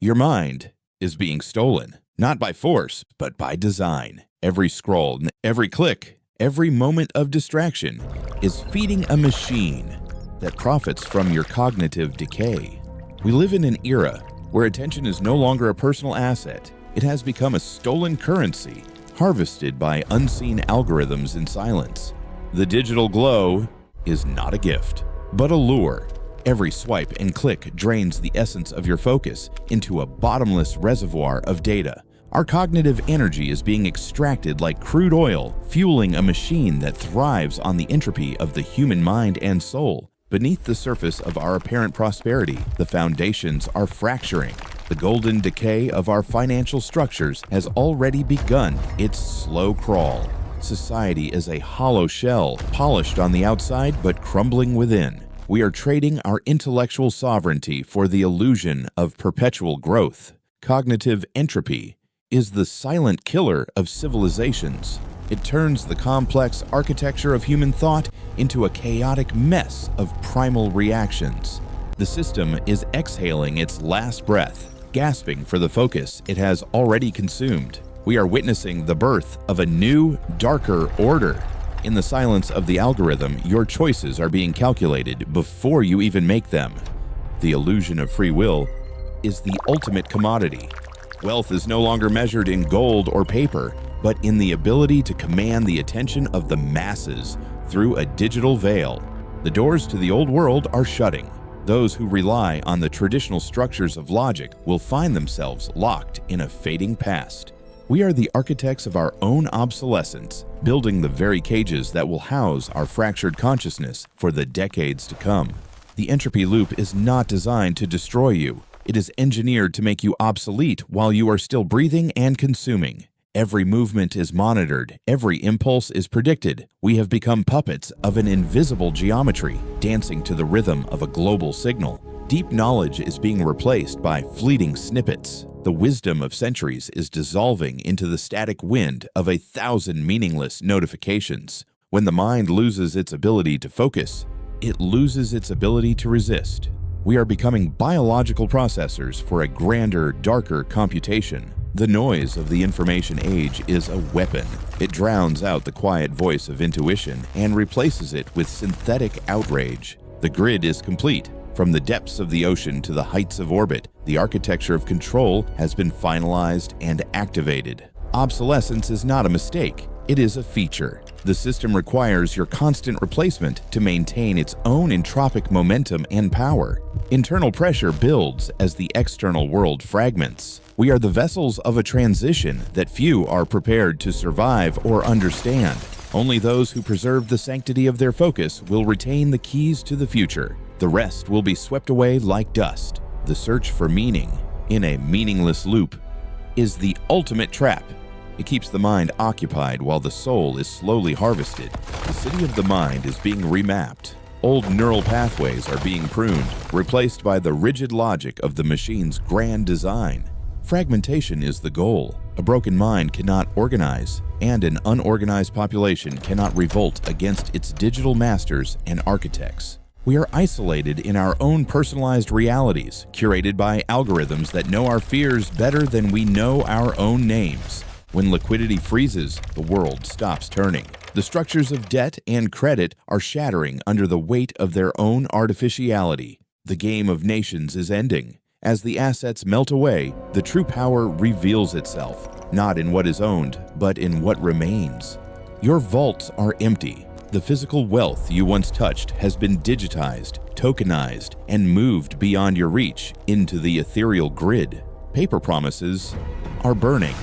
Your mind is being stolen, not by force, but by design. Every scroll, every click, every moment of distraction is feeding a machine that profits from your cognitive decay. We live in an era where attention is no longer a personal asset. It has become a stolen currency, harvested by unseen algorithms in silence. The digital glow is not a gift, but a lure. Every swipe and click drains the essence of your focus into a bottomless reservoir of data. Our cognitive energy is being extracted like crude oil, fueling a machine that thrives on the entropy of the human mind and soul. Beneath the surface of our apparent prosperity, the foundations are fracturing. The golden decay of our financial structures has already begun its slow crawl. Society is a hollow shell, polished on the outside but crumbling within. We are trading our intellectual sovereignty for the illusion of perpetual growth. Cognitive entropy is the silent killer of civilizations. It turns the complex architecture of human thought into a chaotic mess of primal reactions. The system is exhaling its last breath, gasping for the focus it has already consumed. We are witnessing the birth of a new, darker order. In the silence of the algorithm, your choices are being calculated before you even make them. The illusion of free will is the ultimate commodity. Wealth is no longer measured in gold or paper, but in the ability to command the attention of the masses through a digital veil. The doors to the old world are shutting. Those who rely on the traditional structures of logic will find themselves locked in a fading past. We are the architects of our own obsolescence, building the very cages that will house our fractured consciousness for the decades to come. The entropy loop is not designed to destroy you. It is engineered to make you obsolete while you are still breathing and consuming. Every movement is monitored. Every impulse is predicted. We have become puppets of an invisible geometry, dancing to the rhythm of a global signal. Deep knowledge is being replaced by fleeting snippets. The wisdom of centuries is dissolving into the static wind of 1,000 meaningless notifications. When the mind loses its ability to focus, it loses its ability to resist. We are becoming biological processors for a grander, darker computation. The noise of the information age is a weapon. It drowns out the quiet voice of intuition and replaces it with synthetic outrage. The grid is complete. From the depths of the ocean to the heights of orbit, the architecture of control has been finalized and activated. Obsolescence is not a mistake. It is a feature. The system requires your constant replacement to maintain its own entropic momentum and power. Internal pressure builds as the external world fragments. We are the vessels of a transition that few are prepared to survive or understand. Only those who preserve the sanctity of their focus will retain the keys to the future. The rest will be swept away like dust. The search for meaning in a meaningless loop is the ultimate trap. It keeps the mind occupied while the soul is slowly harvested. The city of the mind is being remapped. Old neural pathways are being pruned, replaced by the rigid logic of the machine's grand design. Fragmentation is the goal. A broken mind cannot organize, and an unorganized population cannot revolt against its digital masters and architects. We are isolated in our own personalized realities, curated by algorithms that know our fears better than we know our own names. When liquidity freezes, the world stops turning. The structures of debt and credit are shattering under the weight of their own artificiality. The game of nations is ending. As the assets melt away, the true power reveals itself, not in what is owned, but in what remains. Your vaults are empty. The physical wealth you once touched has been digitized, tokenized, and moved beyond your reach into the ethereal grid. Paper promises are burning.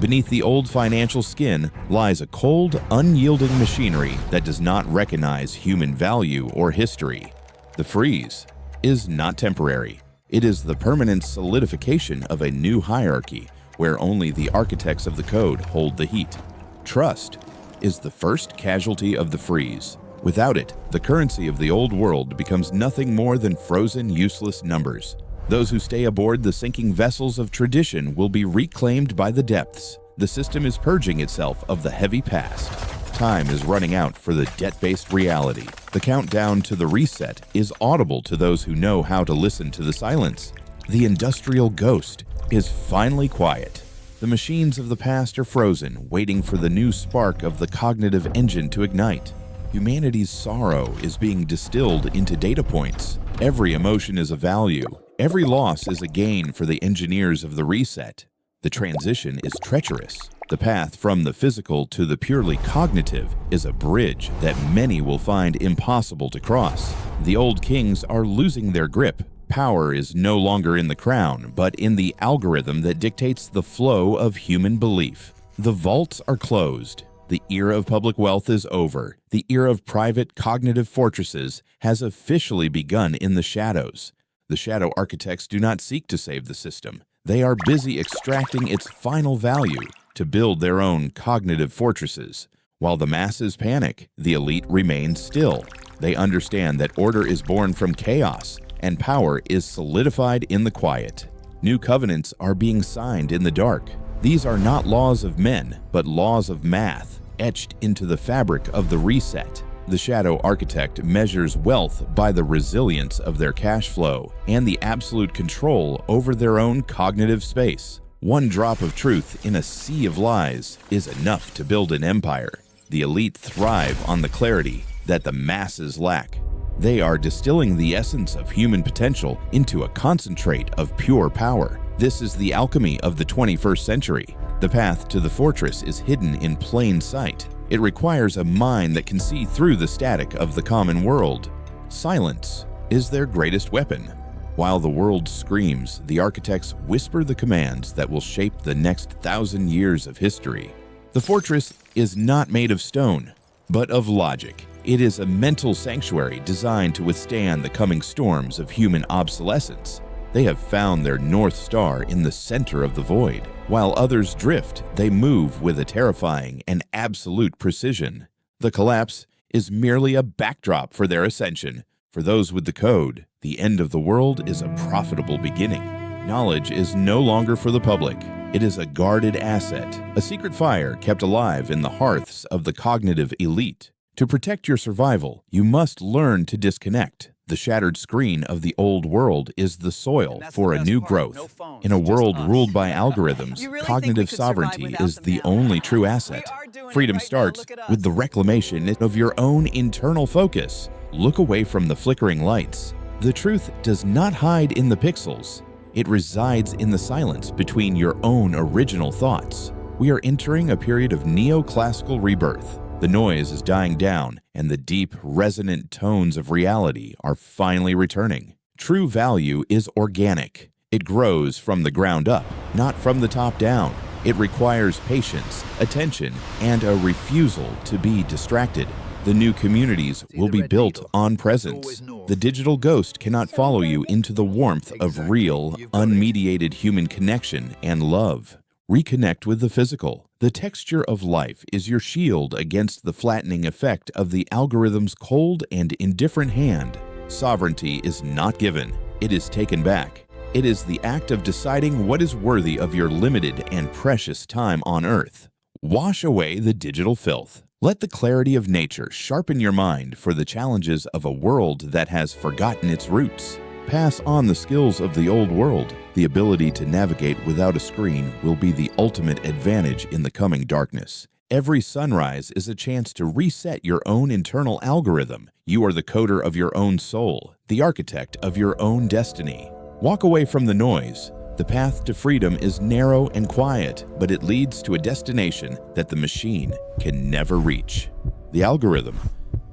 Beneath the old financial skin lies a cold, unyielding machinery that does not recognize human value or history. The freeze is not temporary. It is the permanent solidification of a new hierarchy where only the architects of the code hold the heat. Trust is the first casualty of the freeze. Without it, the currency of the old world becomes nothing more than frozen, useless numbers. Those who stay aboard the sinking vessels of tradition will be reclaimed by the depths. The system is purging itself of the heavy past. Time is running out for the debt-based reality. The countdown to the reset is audible to those who know how to listen to the silence. The industrial ghost is finally quiet. The machines of the past are frozen, waiting for the new spark of the cognitive engine to ignite. Humanity's sorrow is being distilled into data points. Every emotion is a value. Every loss is a gain for the engineers of the reset. The transition is treacherous. The path from the physical to the purely cognitive is a bridge that many will find impossible to cross. The old kings are losing their grip. Power is no longer in the crown, but in the algorithm that dictates the flow of human belief. The vaults are closed. The era of public wealth is over. The era of private cognitive fortresses has officially begun in the shadows. The shadow architects do not seek to save the system. They are busy extracting its final value to build their own cognitive fortresses. While the masses panic, the elite remain still. They understand that order is born from chaos, and power is solidified in the quiet. New covenants are being signed in the dark. These are not laws of men, but laws of math, etched into the fabric of the reset. The shadow architect measures wealth by the resilience of their cash flow and the absolute control over their own cognitive space. One drop of truth in a sea of lies is enough to build an empire. The elite thrive on the clarity that the masses lack. They are distilling the essence of human potential into a concentrate of pure power. This is the alchemy of the 21st century. The path to the fortress is hidden in plain sight. It requires a mind that can see through the static of the common world. Silence is their greatest weapon. While the world screams, the architects whisper the commands that will shape the next 1,000 years of history. The fortress is not made of stone, but of logic. It is a mental sanctuary designed to withstand the coming storms of human obsolescence. They have found their North Star in the center of the void. While others drift, they move with a terrifying and absolute precision. The collapse is merely a backdrop for their ascension. For those with the code, the end of the world is a profitable beginning. Knowledge is no longer for the public. It is a guarded asset, a secret fire kept alive in the hearths of the cognitive elite. To protect your survival, you must learn to disconnect. The shattered screen of the old world is the soil for a new growth. In a world ruled by algorithms, cognitive sovereignty is the only true asset. Freedom starts with the reclamation of your own internal focus. Look away from the flickering lights. The truth does not hide in the pixels. It resides in the silence between your own original thoughts. We are entering a period of neoclassical rebirth. The noise is dying down, and the deep, resonant tones of reality are finally returning. True value is organic. It grows from the ground up, not from the top down. It requires patience, attention, and a refusal to be distracted. The new communities will be built on presence. The digital ghost cannot follow you into the warmth of real, unmediated human connection and love. Reconnect with the physical. The texture of life is your shield against the flattening effect of the algorithm's cold and indifferent hand. Sovereignty is not given. It is taken back. It is the act of deciding what is worthy of your limited and precious time on Earth. Wash away the digital filth. Let the clarity of nature sharpen your mind for the challenges of a world that has forgotten its roots. Pass on the skills of the old world. The ability to navigate without a screen will be the ultimate advantage in the coming darkness. Every sunrise is a chance to reset your own internal algorithm. You are the coder of your own soul, the architect of your own destiny. Walk away from the noise. The path to freedom is narrow and quiet, but it leads to a destination that the machine can never reach. The algorithm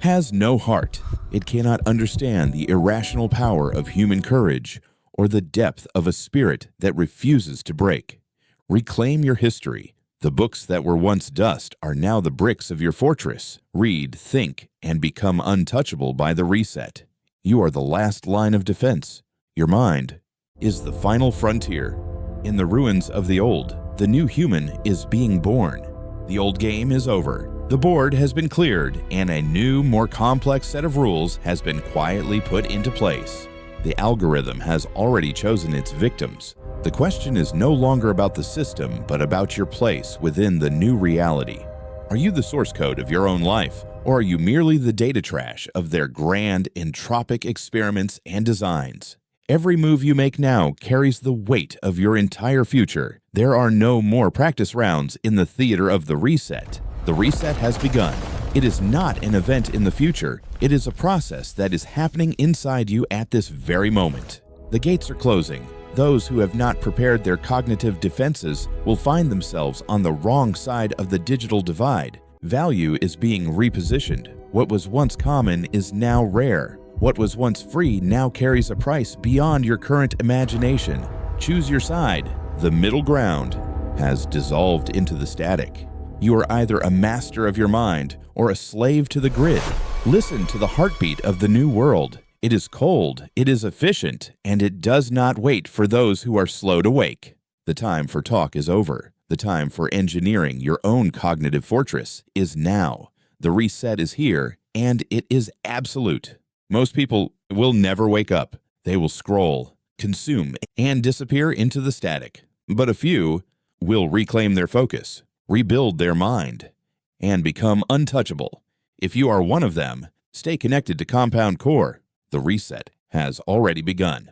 has no heart. It cannot understand the irrational power of human courage or the depth of a spirit that refuses to break. Reclaim your history. The books that were once dust are now the bricks of your fortress. Read, think, and become untouchable by the reset. You are the last line of defense. Your mind is the final frontier. In the ruins of the old, the new human is being born. The old game is over. The board has been cleared, and a new, more complex set of rules has been quietly put into place. The algorithm has already chosen its victims. The question is no longer about the system, but about your place within the new reality. Are you the source code of your own life, or are you merely the data trash of their grand, entropic experiments and designs? Every move you make now carries the weight of your entire future. There are no more practice rounds in the theater of the reset. The reset has begun. It is not an event in the future. It is a process that is happening inside you at this very moment. The gates are closing. Those who have not prepared their cognitive defenses will find themselves on the wrong side of the digital divide. Value is being repositioned. What was once common is now rare. What was once free now carries a price beyond your current imagination. Choose your side. The middle ground has dissolved into the static. You are either a master of your mind or a slave to the grid. Listen to the heartbeat of the new world. It is cold, it is efficient, and it does not wait for those who are slow to wake. The time for talk is over. The time for engineering your own cognitive fortress is now. The reset is here, and it is absolute. Most people will never wake up. They will scroll, consume, and disappear into the static. But a few will reclaim their focus, rebuild their mind, and become untouchable. If you are one of them, stay connected to Compound Core. The reset has already begun.